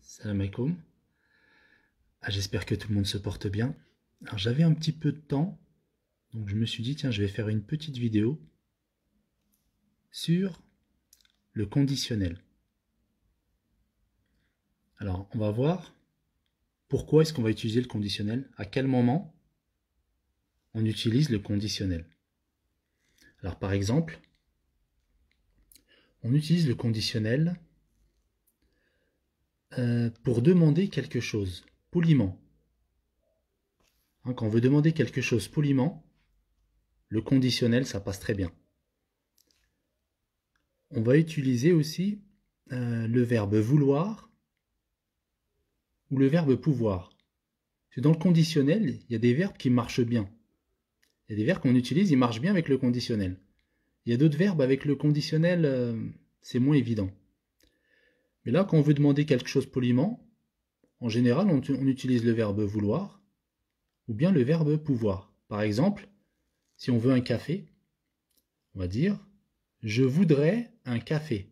Salam alaikum. J'espère que tout le monde se porte bien. Alors j'avais un petit peu de temps, donc je me suis dit tiens, je vais faire une petite vidéo sur le conditionnel. Alors on va voir pourquoi est-ce qu'on va utiliser le conditionnel, à quel moment on utilise le conditionnel. Alors par exemple, on utilise le conditionnel pour demander quelque chose poliment. Quand on veut demander quelque chose poliment, le conditionnel, ça passe très bien. On va utiliser aussi le verbe vouloir ou le verbe pouvoir. Dans le conditionnel, il y a des verbes qui marchent bien. Il y a des verbes qu'on utilise, ils marchent bien avec le conditionnel. Il y a d'autres verbes avec le conditionnel, c'est moins évident. Mais là, quand on veut demander quelque chose poliment, en général, on utilise le verbe vouloir ou bien le verbe pouvoir. Par exemple, si on veut un café, on va dire « Je voudrais un café ».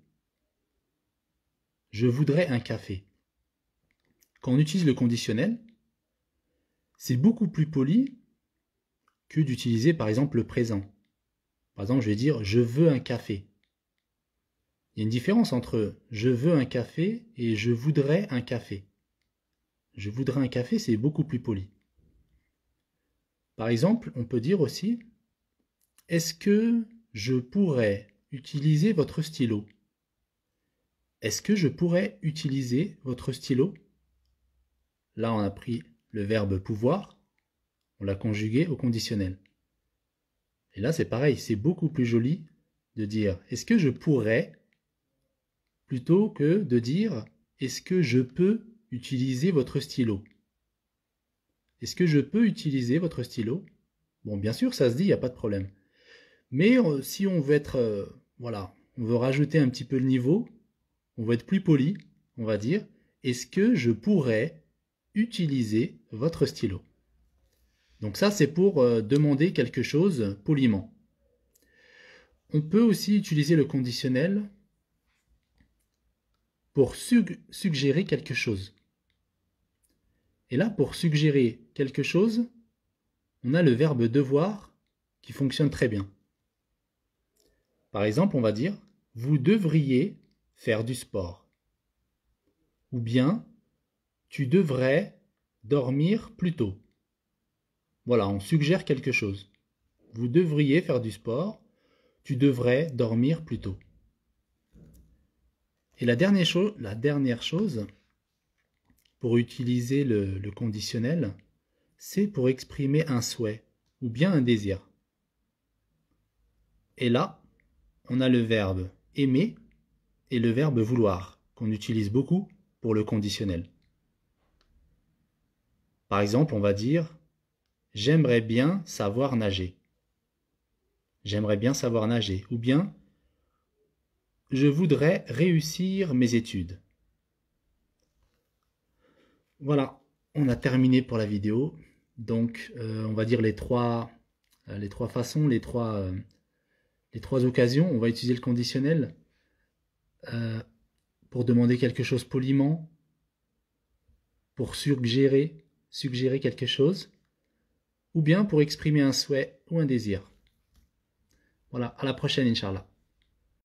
Je voudrais un café. Quand on utilise le conditionnel, c'est beaucoup plus poli que d'utiliser par exemple le présent. Par exemple, je vais dire « Je veux un café ». Il y a une différence entre « Je veux un café » et « Je voudrais un café ». « Je voudrais un café », c'est beaucoup plus poli. Par exemple, on peut dire aussi « Est-ce que je pourrais utiliser votre stylo ?» Est-ce que je pourrais utiliser votre stylo? Là, on a pris le verbe pouvoir, on l'a conjugué au conditionnel. Et là, c'est pareil, c'est beaucoup plus joli de dire « Est-ce que je pourrais ?» plutôt que de dire « Est-ce que je peux utiliser votre stylo ?» Est-ce que je peux utiliser votre stylo? Bon, bien sûr, ça se dit, il n'y a pas de problème. Mais si on veut être, voilà, on veut rajouter un petit peu le niveau, on veut être plus poli, on va dire « Est-ce que je pourrais utiliser votre stylo ?» Donc ça, c'est pour demander quelque chose poliment. On peut aussi utiliser le conditionnel pour suggérer quelque chose. Et là, pour suggérer quelque chose, on a le verbe devoir qui fonctionne très bien. Par exemple, on va dire « Vous devriez faire du sport » ou bien « Tu devrais dormir plus tôt ». Voilà, on suggère quelque chose. Vous devriez faire du sport, tu devrais dormir plus tôt. Et la dernière chose, pour utiliser le conditionnel, c'est pour exprimer un souhait ou bien un désir. Et là, on a le verbe aimer et le verbe vouloir, qu'on utilise beaucoup pour le conditionnel. Par exemple, on va dire « J'aimerais bien savoir nager ». J'aimerais bien savoir nager. Ou bien « Je voudrais réussir mes études ». Voilà, on a terminé pour la vidéo. Donc, on va dire les trois façons, les trois occasions. On va utiliser le conditionnel pour demander quelque chose poliment, pour suggérer quelque chose, ou bien pour exprimer un souhait ou un désir. Voilà, à la prochaine, Inch'Allah.